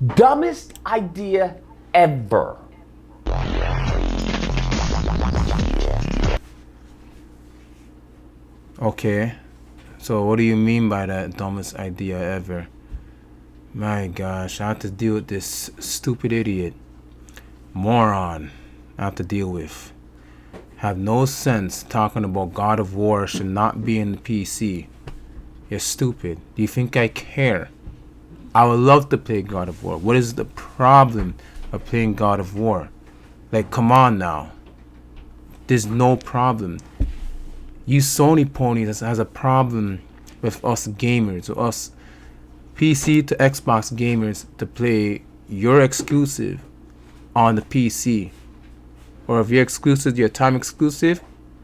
Dumbest idea ever. Okay, so what do you mean by that dumbest idea ever? My gosh, I have to deal with this stupid idiot, moron. I have to deal with. Have no sense talking about God of War should not be in the PC. You're stupid. Do you think I care? I would love to play God of War. What is the problem of playing God of War? Like, come on now. There's no problem. You Sony ponies has a problem with us gamers, with us PC to Xbox gamers to play your exclusive on the PC. Or if you're exclusive, your time exclusive,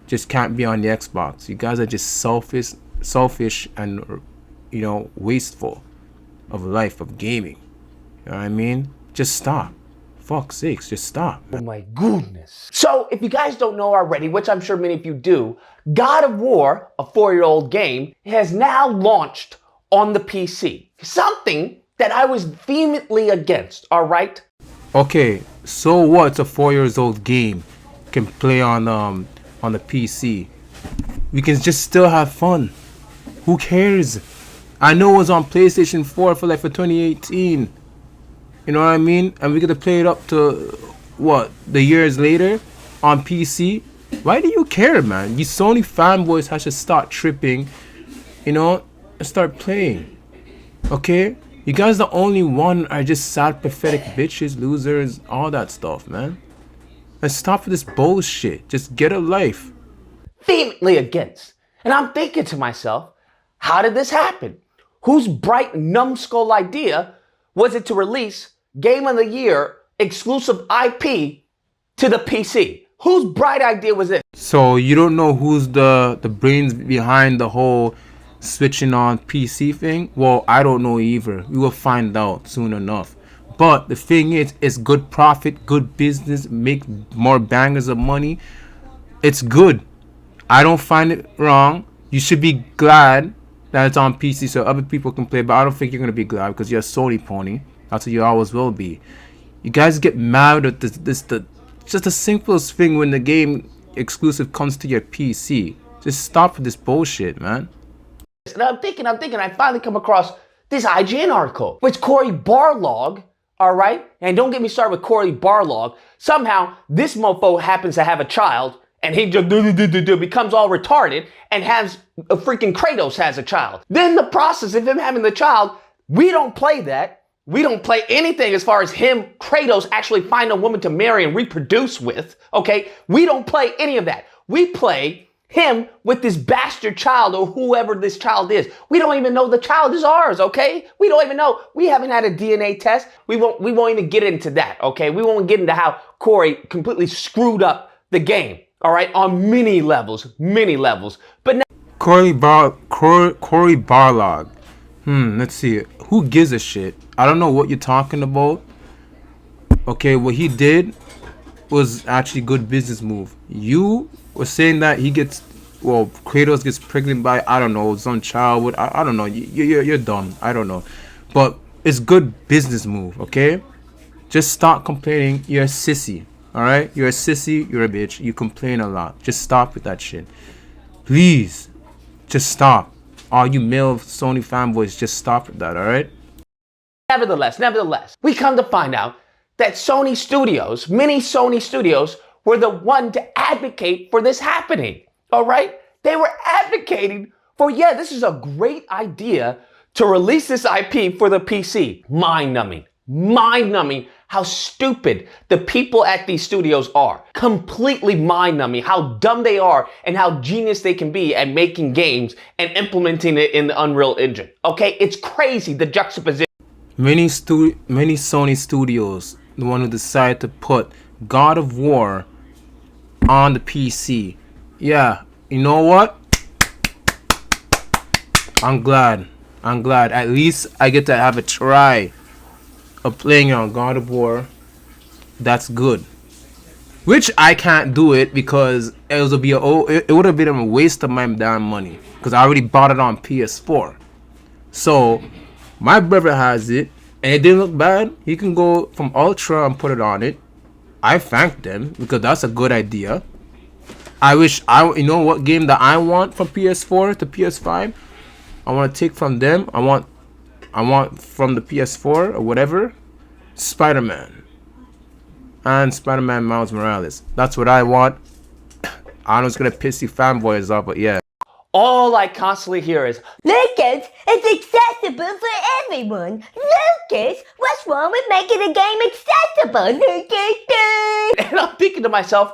just can't be on the Xbox. You guys are just selfish and, wasteful of life, of gaming. You know what I mean? Just stop. Fuck's sakes, just stop. Oh my goodness. So, if you guys don't know already, which I'm sure many of you do, God of War, a 4-year-old game, has now launched on the PC. Something that I was vehemently against, alright? Okay, so what? It's a 4-year-old game. Can play on the PC. We can just still have fun. Who cares? I know it was on PlayStation 4 for 2018. You know what I mean? And we're gonna play it up to the years later on PC. Why do you care, man? You Sony fanboys have to start tripping, and start playing. Okay? You guys the only one are just sad, pathetic bitches, losers, all that stuff, man. And stop with this bullshit. Just get a life. Vehemently against. And I'm thinking to myself, how did this happen? Whose bright numbskull idea was it to release Game of the Year exclusive IP to the PC? Whose bright idea was it? So you don't know who's the brains behind the whole switching on PC thing? Well, I don't know either. We will find out soon enough. But the thing is, it's good profit, good business, make more bangers of money. It's good. I don't find it wrong. You should be glad that it's on PC so other people can play, but I don't think you're gonna be glad because you're a Sony pony. That's what you always will be. You guys get mad at this just the simplest thing when the game exclusive comes to your PC. Just stop with this bullshit, man. And I'm thinking, I finally come across this IGN article, which Corey Barlog, alright? And don't get me started with Corey Barlog. Somehow, this mofo happens to have a child, and he just becomes all retarded and has a freaking Kratos has a child. Then the process of him having the child, we don't play that. We don't play anything as far as him, Kratos, actually find a woman to marry and reproduce with, okay? We don't play any of that. We play him with this bastard child or whoever this child is. We don't even know the child is ours, okay? We don't even know. We haven't had a DNA test. We won't even get into that, okay? We won't get into how Corey completely screwed up the game, all right? On many levels. But now Corey Barlog. Let's see. Who gives a shit? I don't know what you're talking about. Okay, what he did was actually good business move. You were saying that Kratos gets pregnant by, I don't know, some child. I don't know. You're dumb. I don't know. But it's good business move, okay? Just stop complaining. You're a sissy, all right? You're a sissy. You're a bitch. You complain a lot. Just stop with that shit. Please, just stop. All you male Sony fanboys, just stop with that, all right? Nevertheless, we come to find out that Sony Studios, many Sony Studios, were the one to advocate for this happening, all right? They were advocating for, this is a great idea to release this IP for the PC. Mind-numbing how stupid the people at these studios are. Completely mind-numbing how dumb they are and how genius they can be at making games and implementing it in the Unreal Engine. Okay, it's crazy, the juxtaposition. Many Sony studios, the one who decided to put God of War on the PC. Yeah, you know what? I'm glad. At least I get to have a try of playing on God of War. That's good. Which I can't do it because it would have been a waste of my damn money because I already bought it on PS4. So my brother has it. and it didn't look bad. You can go from Ultra and put it on it. I thanked them because that's a good idea. I wish you know what game that I want from PS4 to PS5. I want to take from them. I want from the PS4 or whatever, Spider-Man and Spider-Man Miles Morales. That's what I want. I know it's gonna piss you fanboys off, but yeah. All I constantly hear is, Lucas, it's accessible for everyone. Lucas, what's wrong with making the game accessible? Lucas, and I'm thinking to myself,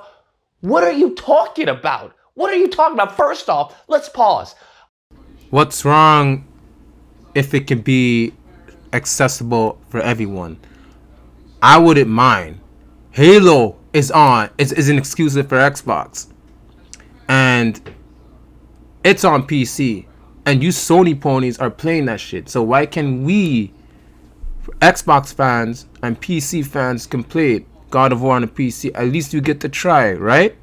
what are you talking about? What are you talking about? First off, let's pause. What's wrong if it can be accessible for everyone? I wouldn't mind. Halo is an exclusive for Xbox. And it's on PC. And you Sony ponies are playing that shit. So why can we, Xbox fans and PC fans, can play it? God of War on a PC. At least you get to try, right?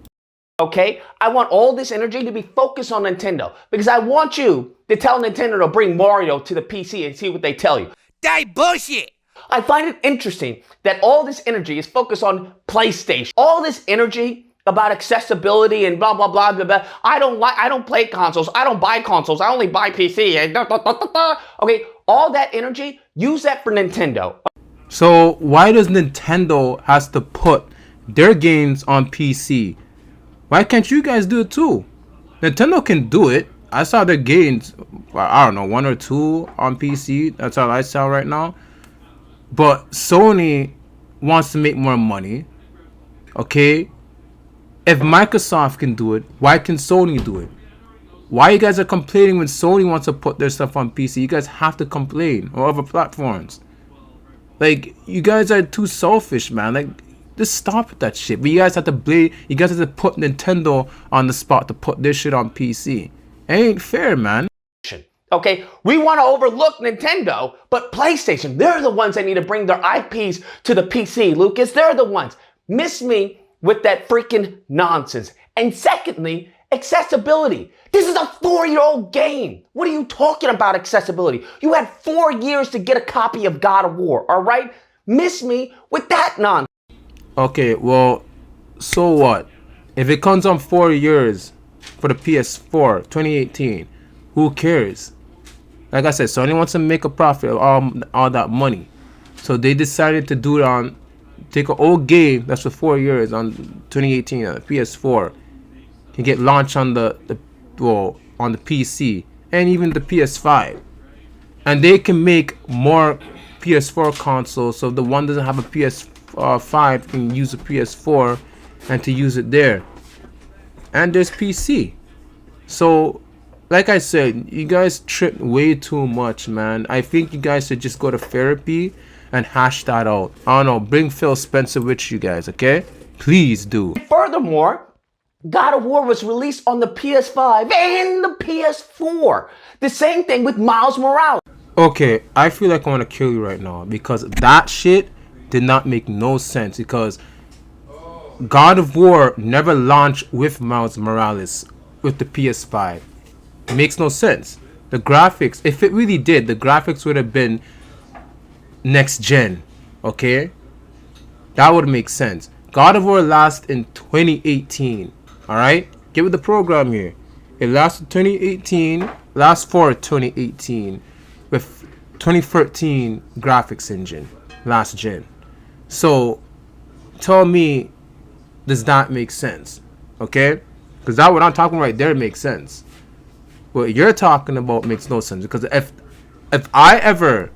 Okay, I want all this energy to be focused on Nintendo because I want you to tell Nintendo to bring Mario to the PC and see what they tell you. That bullshit! I find it interesting that all this energy is focused on PlayStation. All this energy about accessibility and blah, blah, blah, blah, blah. I don't play consoles. I don't buy consoles. I only buy PC. Okay, all that energy, use that for Nintendo. So why does Nintendo has to put their games on PC? Why can't you guys do it too? Nintendo can do it. I saw their games, I don't know, 1 or 2 on PC. That's all I saw right now. But Sony wants to make more money. Okay? If Microsoft can do it, why can Sony do it? Why you guys are complaining when Sony wants to put their stuff on PC? You guys have to complain, or other platforms. Like, you guys are too selfish, man. Like, just stop with that shit. But you guys have to blame. You guys have to put Nintendo on the spot to put this shit on PC. It ain't fair, man. Okay, we want to overlook Nintendo, but PlayStation, they're the ones that need to bring their IPs to the PC, Lucas. They're the ones. Miss me with that freaking nonsense. And secondly, accessibility. This is a 4-year-old game. What are you talking about accessibility? You had 4 years to get a copy of God of War, all right? Miss me with that nonsense. Okay, well, so what? If it comes on 4 years for the PS4, 2018, who cares? Like I said, Sony wants to make a profit of all that money. So they decided to do it on, take an old game that's for 4 years on 2018 on the PS4, can get launched on the PC and even the PS5. And they can make more PS4 consoles, so the one doesn't have a PS5 can use a PS4 and to use it there. And there's PC. So, like I said, you guys tripped way too much, man. I think you guys should just go to therapy and hash that out. I don't know, bring Phil Spencer with you guys, okay? Please do. Furthermore, God of War was released on the PS5 and the PS4. The same thing with Miles Morales. Okay, I feel like I want to kill you right now because that shit did not make no sense because God of War never launched with Miles Morales with the PS5. It makes no sense. The graphics, if it really did, the graphics would have been next gen, okay? That would make sense. God of War lasted in 2018, alright? Get with the program here. It lasted 2018, last for 2018 with 2013 graphics engine, last gen. So, tell me, does that make sense? Okay? Because that what I'm talking right there makes sense. What you're talking about makes no sense. Because if I ever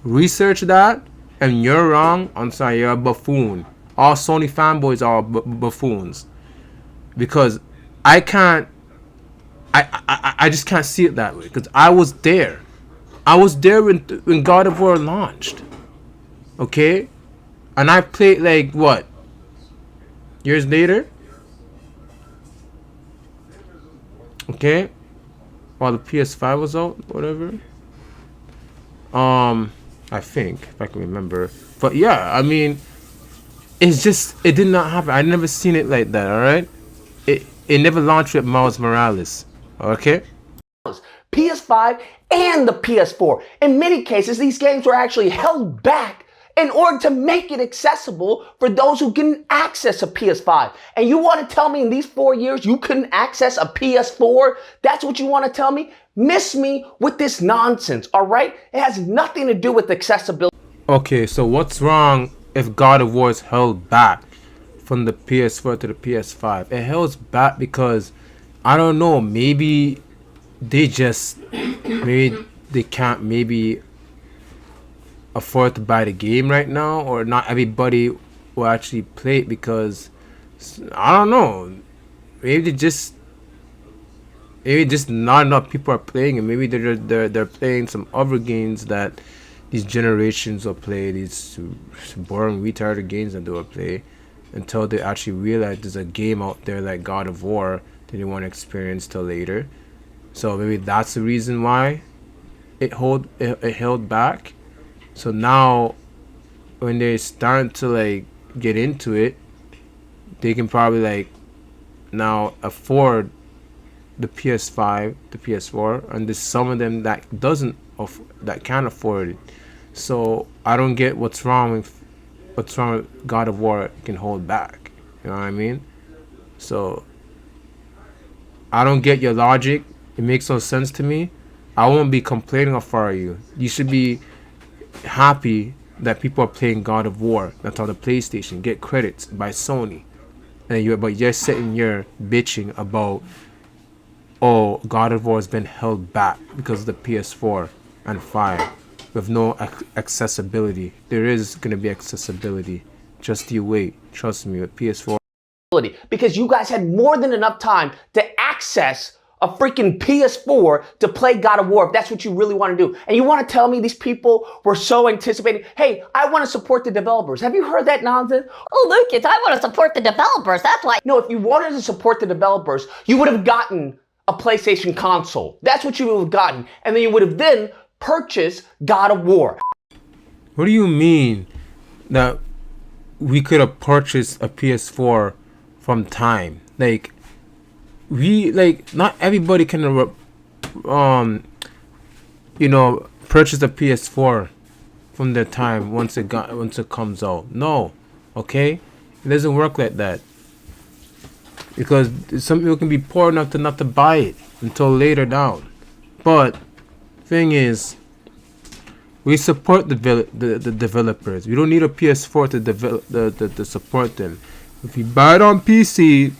research that and you're wrong, I'm sorry, you're a buffoon. All Sony fanboys are buffoons. Because I just can't see it that way. Because I was there. I was there when God of War launched. Okay? And I played like what? Years later? Okay? While the PS5 was out, whatever. I think, if I can remember. But yeah, I mean, it's just, it did not happen. I never seen it like that, alright? It never launched with Miles Morales. Okay? PS5 and the PS4. In many cases, these games were actually held back in order to make it accessible for those who can access a PS5. And you want to tell me in these 4 years you couldn't access a PS4? That's what you want to tell me? Miss me with this nonsense, all right? It has nothing to do with accessibility. Okay, so what's wrong if God of War is held back from the PS4 to the PS5? It held back because, I don't know, maybe they can't maybe afford to buy the game right now, or not everybody will actually play it because, I don't know, maybe just not enough people are playing it. Maybe they're playing some other games that these generations will play, these boring retarded games that they will play, until they actually realize there's a game out there like God of War that they want to experience till later. So maybe that's the reason why it held back. So now when they start to like get into it, they can probably like now afford the PS5, the PS4, and there's some of them that can't afford it. So I don't get what's wrong with God of War. It can hold back. You know what I mean? So I don't get your logic. It makes no sense to me. I won't be complaining for you. You should be happy that people are playing God of War that's on the PlayStation. Get credits by Sony, and you're sitting here bitching about, oh, God of War has been held back because of the PS4 and 5 with no accessibility. There is gonna be accessibility. Just you wait. Trust me, with PS4. Because you guys had more than enough time to access a freaking PS4 to play God of War if that's what you really want to do. And you want to tell me these people were so anticipating, hey, I want to support the developers. Have you heard that nonsense? Oh, Lucas, I want to support the developers. That's why. No, if you wanted to support the developers, you would have gotten a PlayStation console. That's what you would have gotten. And then you would have then purchased God of War. What do you mean that we could have purchased a PS4 from time? Like, not everybody can purchase a PS4 from their time once it comes out. No, okay, it doesn't work like that, because some people can be poor enough to not to buy it until later down. But thing is, we support the developers. We don't need a PS4 to support them. If you buy it on PC,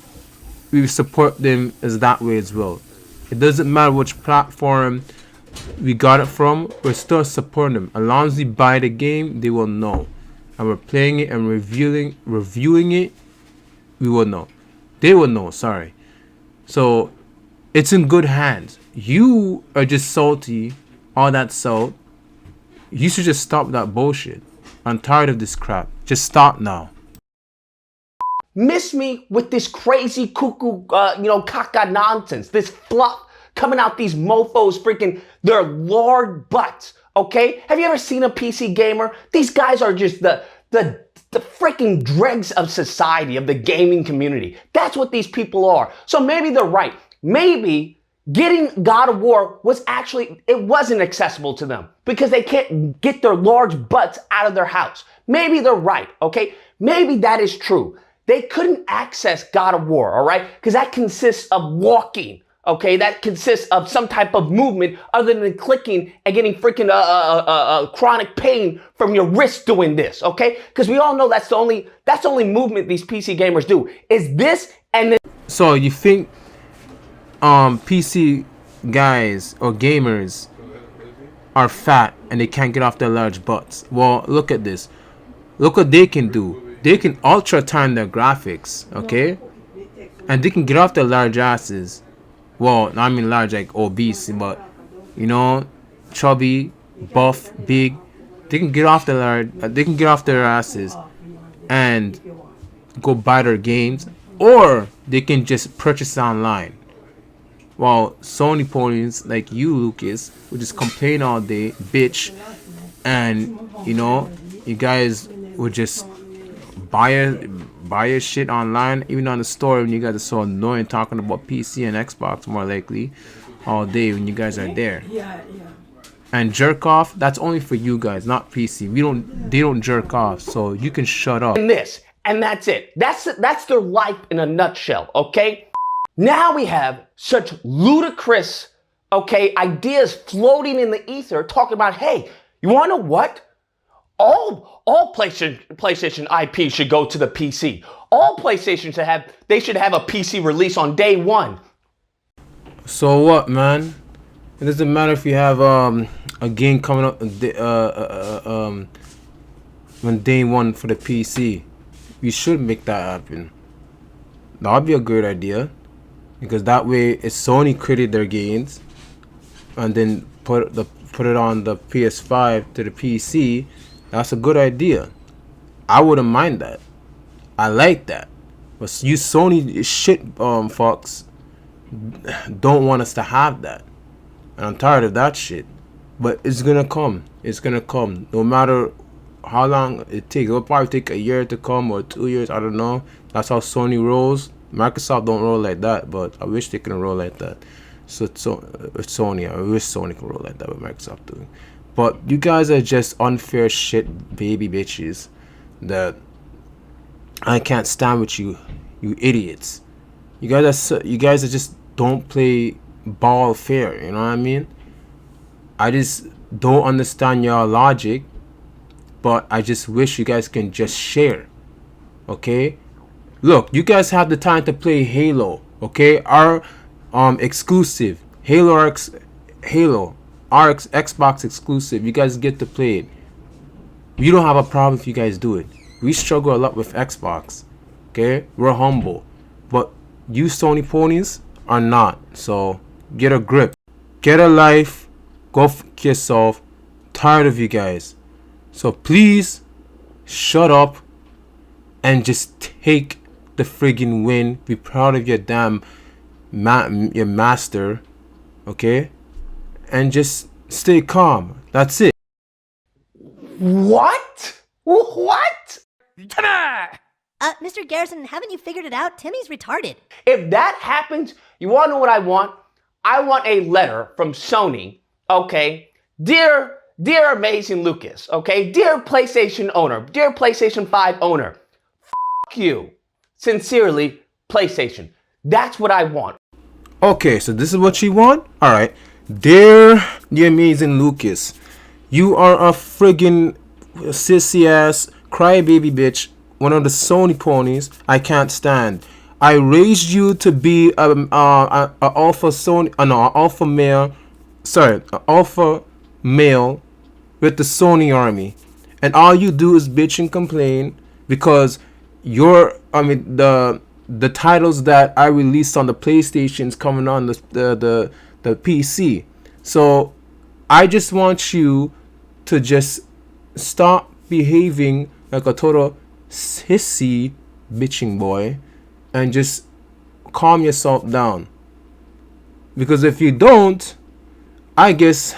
we support them as that way as well. It doesn't matter which platform we got it from, we're still supporting them. As long as we buy the game, they will know. And we're playing it and reviewing it, we will know. They will know, sorry. So it's in good hands. You are just salty, all that salt. You should just stop that bullshit. I'm tired of this crap. Just stop now. Miss me with this crazy cuckoo, caca nonsense. This fluff coming out these mofos, freaking their lard butts. Okay? Have you ever seen a PC gamer? These guys are just the freaking dregs of society, of the gaming community. That's what these people are. So maybe they're right. Maybe getting God of War it wasn't accessible to them because they can't get their large butts out of their house. Maybe they're right. Okay? Maybe that is true. They couldn't access God of War, all right? Because that consists of walking, okay? That consists of some type of movement other than clicking and getting freaking chronic pain from your wrist doing this, okay? Because we all know that's the only movement these PC gamers do, is this and then. So you think PC guys or gamers are fat and they can't get off their large butts? Well, look at this. Look what they can do. They can ultra time their graphics, okay? And they can get off their large asses. Well, I mean large like obese, but chubby, buff, big. They can get off their asses and go buy their games, or they can just purchase online. While Sony ponies like you, Lucas, would just complain all day, bitch, and you guys would just buy your shit online, even on the store, and you guys are so annoying talking about PC and Xbox more likely. all day when you guys are there. Yeah. And jerk off, that's only for you guys, not PC. They don't jerk off, so you can shut up. And this, and that's it. That's their life in a nutshell, okay? Now we have such ludicrous, okay, ideas floating in the ether talking about, hey, you wanna know what? All PlayStation IP should go to the PC. All PlayStation should have a PC release on day one. So what, man? It doesn't matter if you have a game coming up on day one for the PC. We should make that happen. That would be a great idea, because that way, if Sony created their games and then put it on the PS5 to the PC, that's a good idea. I wouldn't mind that. I like that. But you Sony shit fucks don't want us to have that. And I'm tired of that shit. But it's gonna come. It's gonna come. No matter how long it takes. It'll probably take a year to come or 2 years. I don't know. That's how Sony rolls. Microsoft don't roll like that, but I wish they could roll like that. So Sony, I wish Sony could roll like that with Microsoft doing. But you guys are just unfair shit baby bitches that I can't stand with you idiots. You guys are just don't play ball fair, you know what I mean? I just don't understand your logic, but I just wish you guys can just share. Okay? Look, you guys have the time to play Halo, okay? Our exclusive Halo, our Xbox exclusive. You guys get to play it. We don't have a problem if you guys do it. We struggle a lot with Xbox, okay? We're humble, but you Sony ponies are not. So get a grip, get a life, go fuck yourself. Tired of you guys. So please shut up and just take the friggin' win. Be proud of your damn your master, okay? And just stay calm. That's it. What? What? Mr. Garrison, haven't you figured it out? Timmy's retarded. If that happens, you want to know what I want? I want a letter from Sony, okay? Dear amazing Lucas, okay? Dear PlayStation owner, dear PlayStation 5 owner, f*** you. Sincerely, PlayStation. That's what I want. Okay, so this is what you want? Alright. Dear the amazing Lucas, you are a friggin' sissy ass crybaby bitch, one of the Sony ponies I can't stand. I raised you to be an alpha male with the Sony army, and all you do is bitch and complain because the titles that I released on the PlayStation's coming on the PC. So I just want you to just stop behaving like a total sissy bitching boy and just calm yourself down. Because if you don't, I guess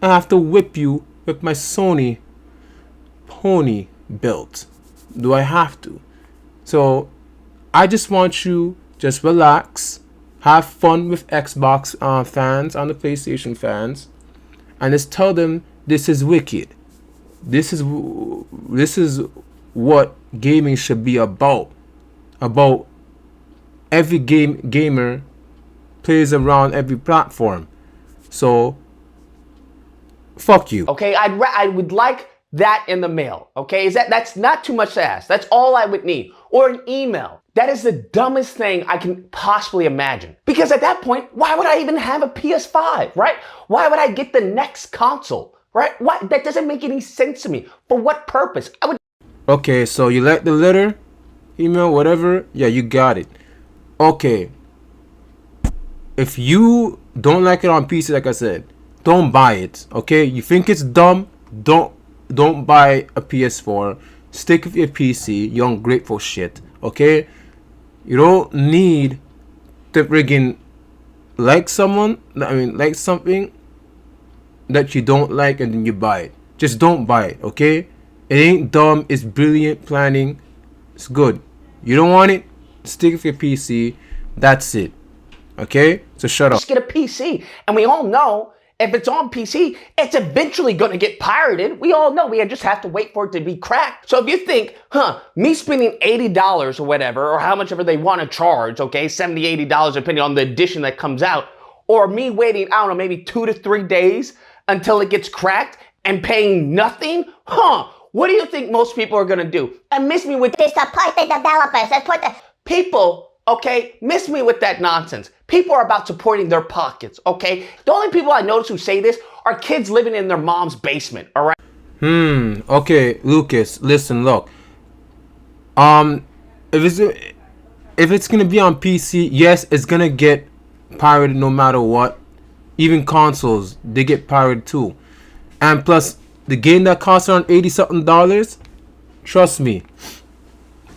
I have to whip you with my Sony pony belt. Do I have to? So I just want you just relax, have fun with Xbox fans and the PlayStation fans, and just tell them this is wicked. This is what gaming should be about. About every gamer plays around every platform. So fuck you. Okay, I would like that in the mail. Okay, that's not too much to ask. That's all I would need. Or an email. That is the dumbest thing I can possibly imagine. Because at that point, why would I even have a PS5, right? Why would I get the next console, right? What? That doesn't make any sense to me. For what purpose? Okay, so you like the letter, email, whatever? Yeah, you got it. Okay. If you don't like it on PC, like I said, don't buy it. Okay? You think it's dumb? Don't buy a PS4. Stick with your PC, you ungrateful shit. Okay? You don't need to friggin' like something that you don't like and then you buy it. Just don't buy it, okay? It ain't dumb, it's brilliant planning. It's good. You don't want it? Stick with your PC. That's it. Okay? So So shut up. Just get a PC. And we all know if it's on PC, it's eventually going to get pirated. We all know. We just have to wait for it to be cracked. So if you think, me spending $80 or whatever, or how much ever they want to charge, okay, $70, $80 depending on the edition that comes out, or me waiting, I don't know, maybe 2 to 3 days until it gets cracked and paying nothing, what do you think most people are going to do? And miss me with They support the developers. They put the people, okay, miss me with that nonsense. People are about supporting their pockets, okay? The only people I notice who say this are kids living in their mom's basement, all right? Okay, Lucas, listen, look. If it's gonna be on PC, yes, it's gonna get pirated no matter what. Even consoles, they get pirated too. And plus, the game that costs around $80-something, trust me,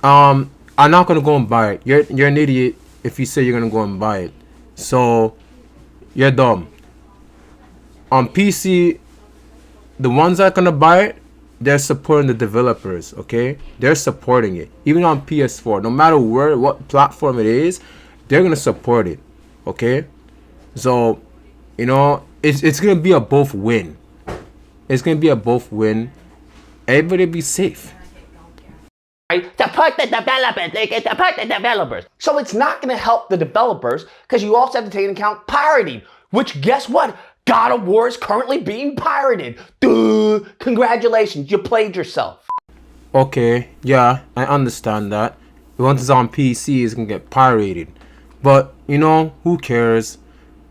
I'm not gonna go and buy it. You're an idiot if you say you're gonna go and buy it. So you're dumb. On PC, the ones that are gonna buy it, they're supporting the developers, okay? They're supporting it. Even on PS4, no matter what platform it is, they're gonna support it, okay? So, it's gonna be a both win. It's gonna be a both win. Everybody be safe. Right? Support the developers. They can support the developers. So it's not going to help the developers because you also have to take into account pirating, which guess what? God of War is currently being pirated. Duh. Congratulations, you played yourself. Okay, yeah, I understand that. Once it's on PC, it's gonna get pirated. But who cares?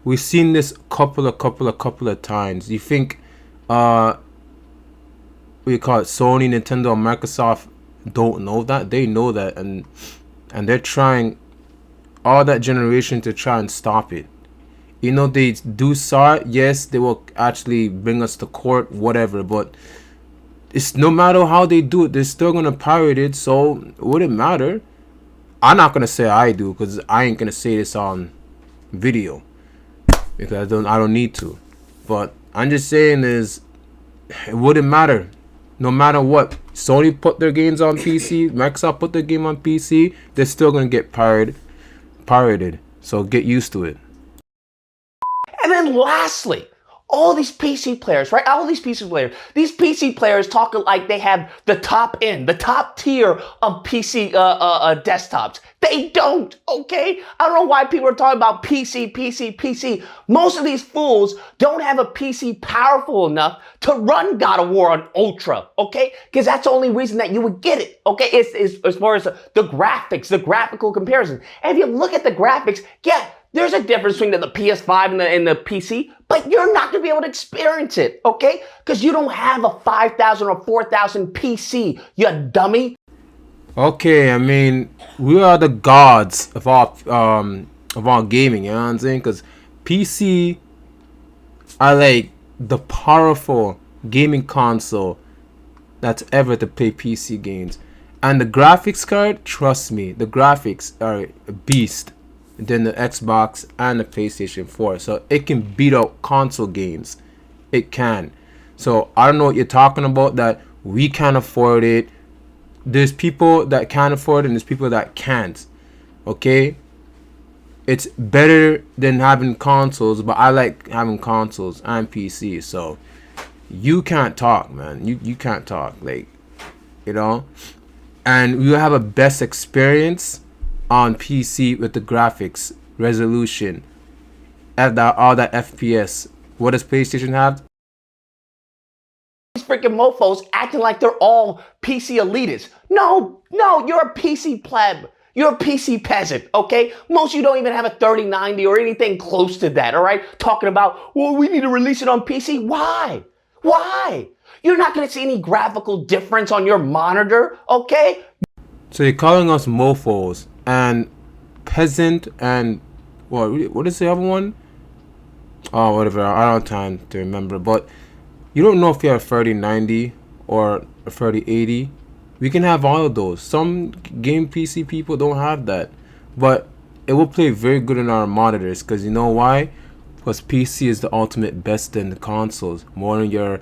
We've seen this couple of times. You think we call it Sony, Nintendo, and Microsoft don't know that? They know that, and they're trying all that generation to try and stop it. They do saw it. Yes, they will actually bring us to court, whatever. But it's no matter how they do it, they're still gonna pirate it. So it wouldn't matter. I'm not gonna say I do because I ain't gonna say this on video because I don't need to. But I'm just saying it wouldn't matter. No matter what, Sony put their games on PC, Microsoft put their game on PC, they're still gonna get pirated. So get used to it. And then lastly, all these PC players, right? All these PC players talking like they have the top end, the top tier of PC desktops. They don't, okay? I don't know why people are talking about PC. Most of these fools don't have a PC powerful enough to run God of War on Ultra, okay? Because that's the only reason that you would get it, okay? It's as far as the graphics, the graphical comparison. And if you look at the graphics, yeah, there's a difference between the PS5 and the PC, but you're not going to be able to experience it, okay? Because you don't have a 5,000 or 4,000 PC, you dummy. Okay, I mean, we are the gods of all gaming, you know what I'm saying? Because PC are like the powerful gaming console that's ever to play PC games. And the graphics card, trust me, the graphics are a beast than the Xbox and the PlayStation 4. So it can beat out console games. It can. So I don't know what you're talking about that we can't afford it. There's people that can afford it and there's people that can't. Okay? It's better than having consoles, but I like having consoles and PC. So you can't talk, man. You can't talk. Like, and you have a best experience on PC with the graphics, resolution, at all that FPS. What does PlayStation have? These freaking mofos acting like they're all PC elitists. No, you're a PC pleb. You're a PC peasant, okay? Most of you don't even have a 3090 or anything close to that, all right? Talking about, well, we need to release it on PC. Why? You're not going to see any graphical difference on your monitor, okay? So you're calling us mofos and peasant and what is the other one? Oh, whatever. I don't have time to remember. But you don't know if you have 3090 or a 3080. We can have all of those. Some game PC people don't have that, but it will play very good in our monitors. Because you know why? Because PC is the ultimate best in the consoles. More than your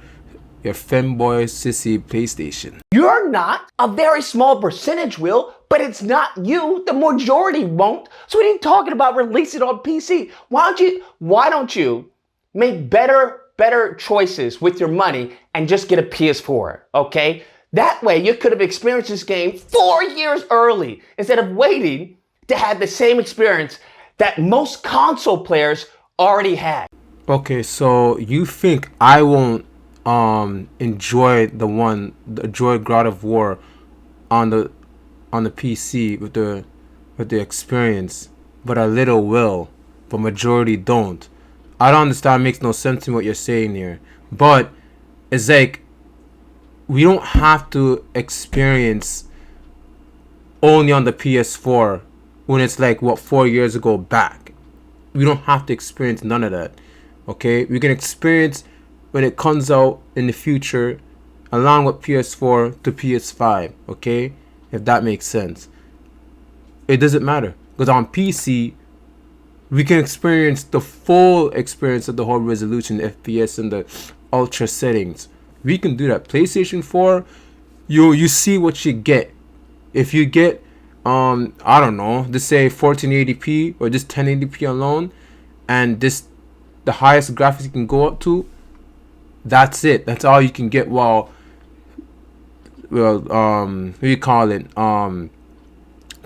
your femboy sissy PlayStation. You're not. A very small percentage will, but it's not you. The majority won't. So what are you talking about release it on PC? Why don't you make better choices with your money and just get a PS4, okay? That way you could have experienced this game 4 years early instead of waiting to have the same experience that most console players already had. Okay, so you think I won't enjoy God of War on the PC with the experience, but a little will, but majority don't. I don't understand. It makes no sense to me what you're saying here. But it's like we don't have to experience only on the PS4 when it's like 4 years ago back. We don't have to experience none of that. Okay, we can experience when it comes out in the future along with PS4 to PS5. Okay, if that makes sense. It doesn't matter because on PC we can experience the full experience of the whole resolution, FPS, and the ultra settings. We can do that. PlayStation 4, you see what you get. If you get I don't know, just say 1480p or just 1080p alone, and this the highest graphics you can go up to, that's it. That's all you can get. What do you call it?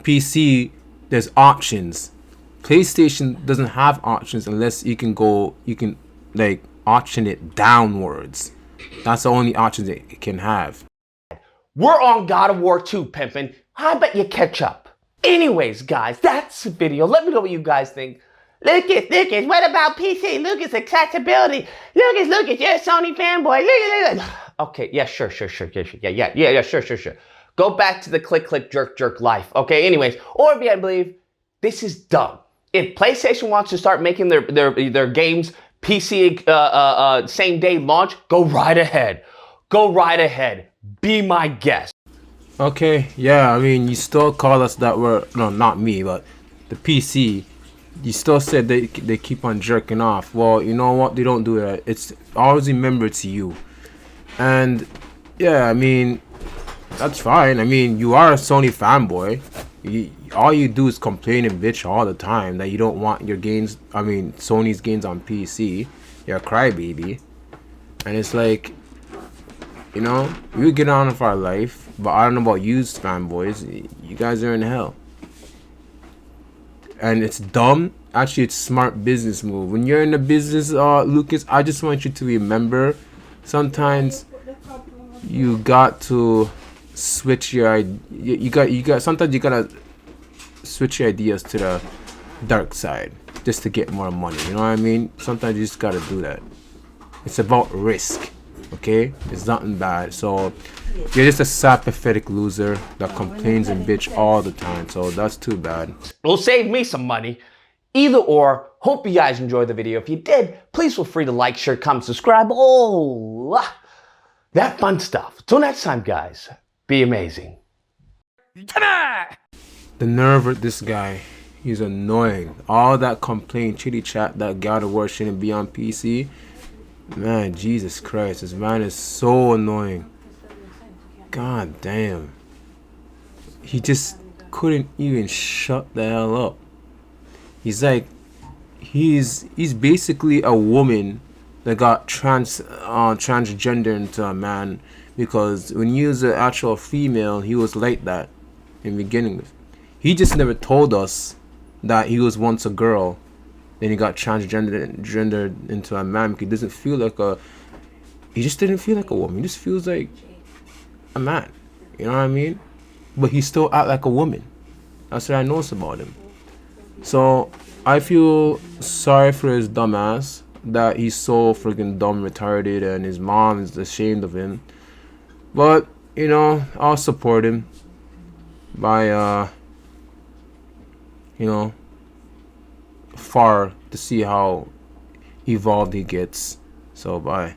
PC, there's options. PlayStation doesn't have options unless you can like option it downwards. That's the only options it can have. We're on God of War 2, pimpin'. I bet you catch up. Anyways, guys, that's the video. Let me know what you guys think. Lucas, what about PC? Lucas, accessibility. Lucas, you're a Sony fanboy. Lucas. Okay, yeah, sure. Yeah, sure. Go back to the click, jerk life. Okay, anyways, or if you believe, this is dumb. If PlayStation wants to start making their games PC same day launch, go right ahead. Be my guest. Okay, yeah, I mean, you still call us that no, not me, but the PC. You still said they keep on jerking off. Well, you know what? They don't do that. It's always remember to you. And yeah, I mean, that's fine. I mean, you are a Sony fanboy. All you do is complain and bitch all the time that you don't want your games, Sony's games on PC. You're a crybaby. And it's like, you know, we get on with our life, but I don't know about you fanboys. You guys are in hell. And it's dumb. Actually, it's smart business move. When you're in the business, Lucas, I just want you to remember, sometimes you got to switch your sometimes you gotta switch your ideas to the dark side just to get more money. You know what I mean? Sometimes you just gotta do that. It's about risk. Okay, it's nothing bad. So you're just a sad, pathetic loser that complains and bitch all the time. So that's too bad. It'll save me some money. Either or. Hope you guys enjoyed the video. If you did, please feel free to like, share, comment, subscribe. Oh, that fun stuff. Till next time, guys. Be amazing. The nerve of this guy. He's annoying. All that complaint, chitty chat that God of War shouldn't be on PC. Man, Jesus Christ, this man is so annoying. God damn. He just couldn't even shut the hell up. He's like, he's basically a woman that got transgender into a man, because when he was an actual female, he was like that in the beginning. He just never told us that he was once a girl. Then he got transgendered into a man because he doesn't feel like he just didn't feel like a woman. He just feels like a man. You know what I mean? But he still act like a woman. That's what I notice about him. So I feel sorry for his dumb ass, that he's so freaking dumb, retarded, and his mom is ashamed of him. But, you know, I'll support him by, far to see how evolved he gets. So bye.